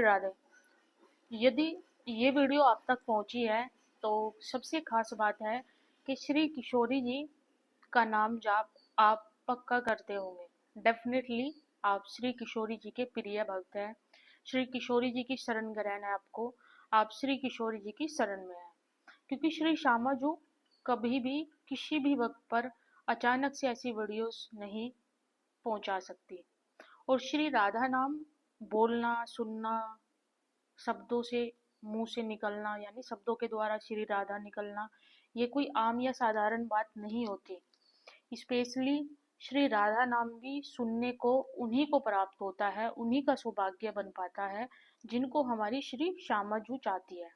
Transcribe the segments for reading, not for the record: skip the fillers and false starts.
राधे। यदि ये वीडियो आप तक पहुंची है तो सबसे खास बात है कि श्री किशोरी जी का नाम जाप आप पक्का करते होंगे। डेफिनेटली आप श्री किशोरी जी के प्रिय भक्त हैं। श्री किशोरी जी की शरण ग्रहण है आपको। आप श्री किशोरी जी की शरण में हैं, क्योंकि श्री श्यामा जो कभी भी किसी भी वक्त पर अचानक से ऐसी वीडियोस नहीं पहुंचा सकती। और श्री राधा नाम बोलना, सुनना, शब्दों से मुंह से निकलना, यानी शब्दों के द्वारा श्री राधा निकलना, ये कोई आम या साधारण बात नहीं होती। स्पेशली श्री राधा नाम भी सुनने को उन्हीं को प्राप्त होता है, उन्हीं का सौभाग्य बन पाता है जिनको हमारी श्री श्यामा जू चाहती है।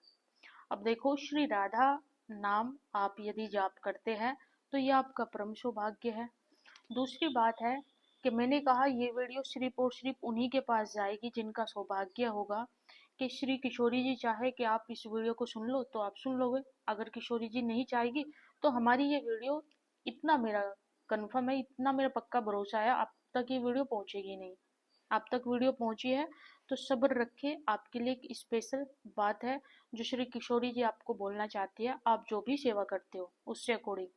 अब देखो, श्री राधा नाम आप यदि जाप करते हैं तो ये आपका परम सौभाग्य है। दूसरी बात है कि मैंने कहा ये वीडियो सिर्फ और सिर्फ उन्हीं के पास जाएगी जिनका सौभाग्य होगा कि श्री किशोरी जी चाहे कि आप इस वीडियो को सुन लो तो आप सुन लोगे। अगर किशोरी जी नहीं चाहेगी तो हमारी ये वीडियो, इतना मेरा कन्फर्म है, इतना मेरा पक्का भरोसा है, आप तक ये वीडियो पहुंचेगी नहीं। आप तक वीडियो पहुंची है तो सब्र रखे, आपके लिए एक स्पेशल बात है जो श्री किशोरी जी आपको बोलना चाहती है। आप जो भी सेवा करते हो उससे अकॉर्डिंग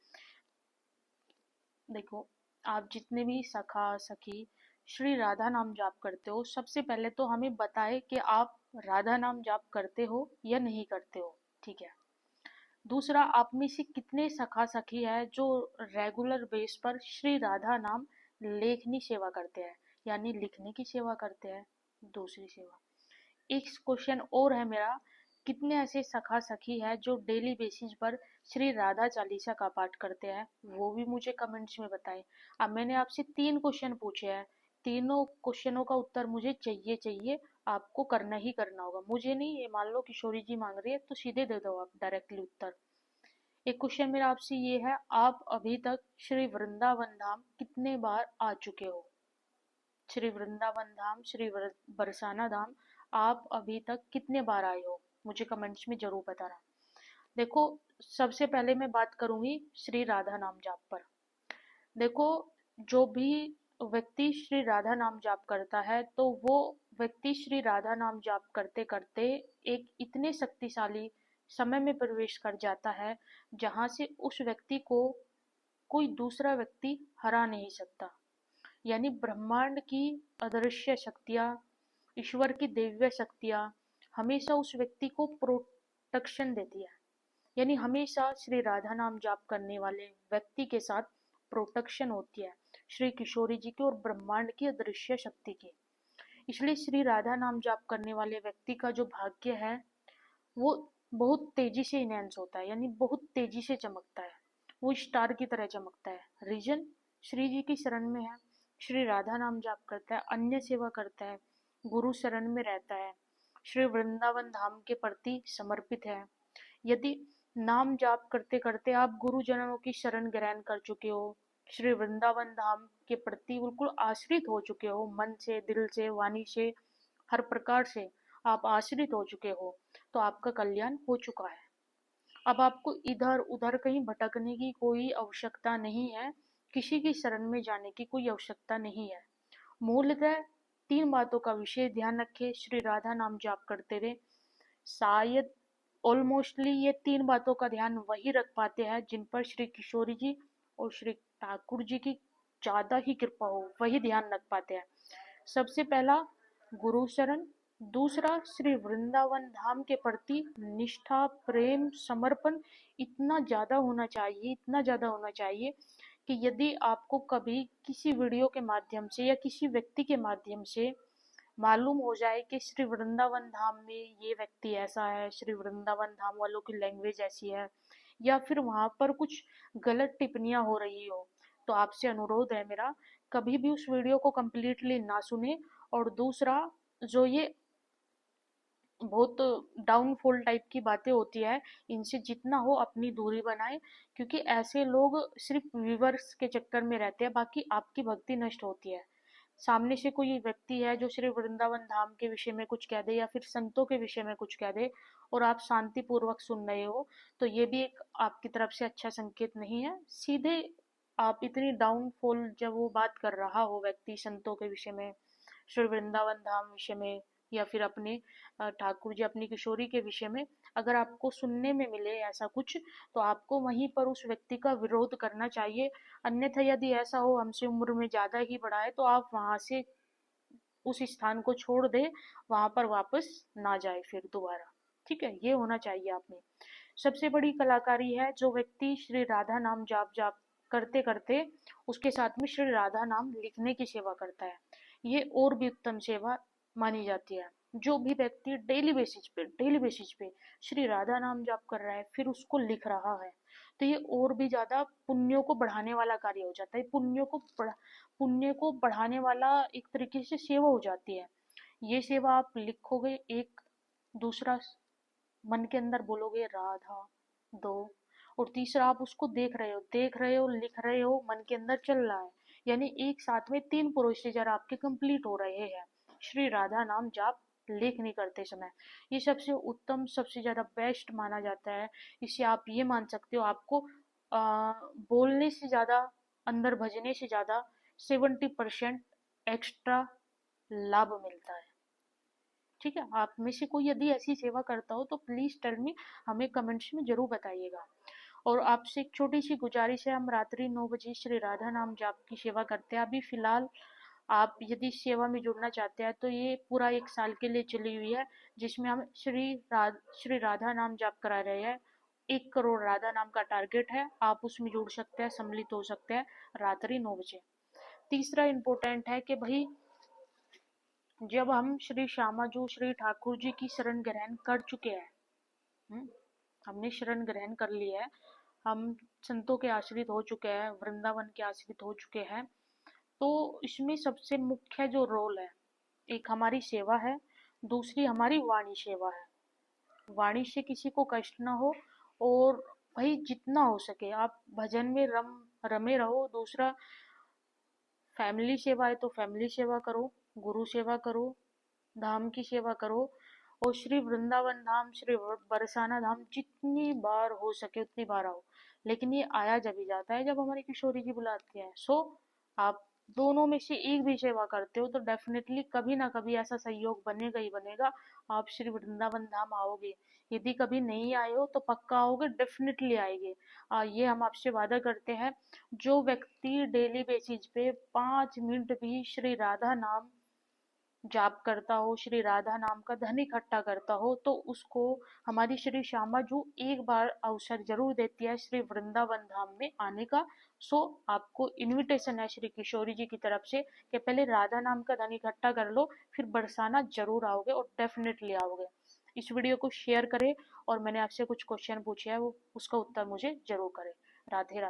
देखो, आप जितने भी सखा सखी श्री राधा नाम जाप करते हो, सबसे पहले तो हमें बताए कि आप राधा नाम जाप करते हो या नहीं करते हो, ठीक है। दूसरा, आप में से कितने सखा सखी है जो रेगुलर बेस पर श्री राधा नाम लेखनी सेवा करते हैं, यानी लिखने की सेवा करते हैं। दूसरी सेवा, एक क्वेश्चन और है मेरा, कितने ऐसे सखा सखी है जो डेली बेसिस पर श्री राधा चालीसा का पाठ करते हैं, वो भी मुझे कमेंट्स में बताएं। अब मैंने आपसे 3 क्वेश्चन पूछे हैं, तीनों क्वेश्चनों का उत्तर मुझे चाहिए चाहिए, आपको करना ही करना होगा। मुझे नहीं, ये मान लो किशोरी जी मांग रही है तो सीधे दे दो आप डायरेक्टली उत्तर। एक क्वेश्चन मेरा आपसे ये है, आप अभी तक श्री वृंदावन धाम कितने बार आ चुके हो? श्री वृंदावन धाम, श्री बरसाना धाम आप अभी तक कितने बार आए हो, मुझे कमेंट्स में जरूर बताना। देखो, सबसे पहले मैं बात करूंगी श्री राधा नाम जाप पर। देखो, जो भी व्यक्ति श्री राधा नाम जाप करता है तो वो व्यक्ति श्री राधा नाम जाप करते करते एक इतने शक्तिशाली समय में प्रवेश कर जाता है जहां से उस व्यक्ति को कोई दूसरा व्यक्ति हरा नहीं सकता। यानी ब्रह्मांड की अदृश्य शक्तियाँ, ईश्वर की दिव्य शक्तियाँ हमेशा उस व्यक्ति को प्रोटेक्शन देती है। यानी हमेशा श्री राधा नाम जाप करने वाले व्यक्ति के साथ प्रोटेक्शन होती है, श्री किशोरी जी की और ब्रह्मांड की अदृश्य शक्ति की। इसलिए श्री राधा नाम जाप करने वाले व्यक्ति का जो भाग्य है वो बहुत तेजी से इनहेंस होता है, यानी बहुत तेजी से चमकता है, वो स्टार की तरह चमकता है। रीजन, श्री जी की शरण में है, श्री राधा नाम जाप करता है, अन्य सेवा करता है, गुरु शरण में रहता है, श्री वृंदावन धाम के प्रति समर्पित है। यदि नाम जाप करते करते आप गुरुजनों की शरण ग्रहण कर चुके हो, श्री वृंदावन धाम के प्रति बिल्कुल आश्रित हो चुके हो, मन से, दिल से, वाणी से, हर प्रकार से आप आश्रित हो चुके हो, तो आपका कल्याण हो चुका है। अब आपको इधर उधर कहीं भटकने की कोई आवश्यकता नहीं है, किसी की शरण में जाने की कोई आवश्यकता नहीं है। मूलतः 3 बातों का विशेष ध्यान रखें श्री राधा नाम जाप करते हुए। शायद ऑलमोस्टली ये 3 बातों का ध्यान वही रख पाते हैं जिन पर श्री किशोरी जी और श्री ठाकुर जी की ज्यादा ही कृपा हो, वही ध्यान रख पाते हैं। सबसे पहला, गुरु शरण। दूसरा, श्री वृंदावन धाम के प्रति निष्ठा, प्रेम, समर्पण इतना ज्यादा होना चाहिए, इतना ज्यादा होना चाहिए कि यदि आपको कभी किसी वीडियो के माध्यम से या किसी व्यक्ति के माध्यम से मालूम हो जाए कि श्री वृंदावन धाम में ये व्यक्ति ऐसा है, श्री वृंदावन धाम वालों की लैंग्वेज ऐसी है, या फिर वहां पर कुछ गलत टिप्पणियां हो रही हो, तो आपसे अनुरोध है मेरा, कभी भी उस वीडियो को कम्प्लीटली ना सुने। और दूसरा, जो ये बहुत डाउनफॉल टाइप की बातें होती है, इनसे जितना हो अपनी दूरी बनाए, क्योंकि ऐसे लोग सिर्फ व्यूवर्स के चक्कर में रहते हैं, बाकी आपकी भक्ति नष्ट होती है। सामने से कोई व्यक्ति है जो श्री वृंदावन धाम के विषय में कुछ कह दे या फिर संतों के विषय में कुछ कह दे और आप शांति पूर्वक सुन रहे हो, तो ये भी एक आपकी तरफ से अच्छा संकेत नहीं है। सीधे आप इतनी डाउनफॉल जब वो बात कर रहा हो व्यक्ति संतों के विषय में, श्री वृंदावन धाम विषय में, या फिर अपने ठाकुर जी अपनी किशोरी के विषय में अगर आपको सुनने में मिले ऐसा कुछ, तो आपको वहीं पर उस व्यक्ति का विरोध करना चाहिए। अन्यथा यदि ऐसा हो हमसे उम्र में ज्यादा ही बड़ा है, तो आप वहां से उस स्थान को छोड़ दे, वहां पर वापस ना जाए फिर दोबारा। ठीक है, ये होना चाहिए आप में। सबसे बड़ी कलाकारी है जो व्यक्ति श्री राधा नाम जाप जाप करते करते उसके साथ में श्री राधा नाम लिखने की सेवा करता है, ये और भी उत्तम सेवा मानी जाती है। जो भी व्यक्ति डेली बेसिस पे श्री राधा नाम जाप कर रहा है फिर उसको लिख रहा है, तो ये और भी ज्यादा पुण्यों को बढ़ाने वाला कार्य हो जाता है। पुण्य को बढ़ाने वाला एक तरीके से सेवा हो जाती है। ये सेवा आप लिखोगे, एक दूसरा मन के अंदर बोलोगे राधा, दो, और तीसरा आप उसको देख रहे हो लिख रहे हो, मन के अंदर चल रहा है, यानी एक साथ में तीन प्रोसीजर आपके कंप्लीट हो रहे हैं श्री राधा नाम जाप लेखनी करते समय। ये सबसे उत्तम, सबसे ज्यादा बेस्ट माना जाता है। इससे आप ये मान सकते हो आपको बोलने से ज्यादा, अंदर भजने से ज्यादा 70% एक्स्ट्रा लाभ मिलता है। ठीक है, आप में से कोई यदि ऐसी सेवा करता हो तो प्लीज टेल मी, हमें कमेंट्स में जरूर बताइएगा। और आपसे एक छोटी सी गुजारिश है, हम रात्रि 9 बजे श्री राधा नाम जाप की सेवा करते हैं। अभी फिलहाल आप यदि इस सेवा में जुड़ना चाहते हैं तो ये पूरा 1 साल के लिए चली हुई है, जिसमें हम श्री राधा नाम जाप करा रहे हैं। 1 करोड़ राधा नाम का टारगेट है, आप उसमें जुड़ सकते हैं, सम्मिलित हो सकते हैं रात्रि 9 बजे। तीसरा इम्पोर्टेंट है कि भाई जब हम श्री श्यामाजू श्री ठाकुर जी की शरण ग्रहण कर चुके हैं, हम्म, हमने शरण ग्रहण कर लिया है, हम संतों के आश्रित हो चुके हैं, वृंदावन के आश्रित हो चुके हैं, तो इसमें सबसे मुख्य जो रोल है, एक हमारी सेवा है, दूसरी हमारी वाणी सेवा है। वाणी से किसी को कष्ट ना हो, और भाई जितना हो सके आप भजन में रमे रहो। दूसरा, फैमिली सेवा है तो फैमिली सेवा करो, गुरु सेवा करो, धाम की सेवा करो, और श्री वृंदावन धाम, श्री बरसाना धाम जितनी बार हो सके उतनी बार आओ। लेकिन ये आया जब ही जाता है जब हमारी किशोरी जी बुलाती है। सो आप दोनों में से एक भी सेवा करते हो तो डेफिनेटली कभी ना कभी ऐसा संयोग बनेगा ही बनेगा, आप श्री वृंदावन धाम आओगे। यदि कभी नहीं आए हो तो पक्का आओगे, डेफिनेटली आएंगे। ये हम आपसे वादा करते हैं। जो व्यक्ति डेली बेसिस पे 5 मिनट भी श्री राधा नाम जाप करता हो, श्री राधा नाम का धन इकट्ठा करता हो, तो उसको हमारी श्री श्यामा जू एक बार अवसर जरूर देती है श्री वृंदावन धाम में आने का। सो आपको इनविटेशन है श्री किशोरी जी की तरफ से कि पहले राधा नाम का धन इकट्ठा कर लो, फिर बरसाना जरूर आओगे और डेफिनेटली आओगे। इस वीडियो को शेयर करें, और मैंने आपसे कुछ क्वेश्चन पूछे हैं वो उसका उत्तर मुझे जरूर करें। राधे राधे।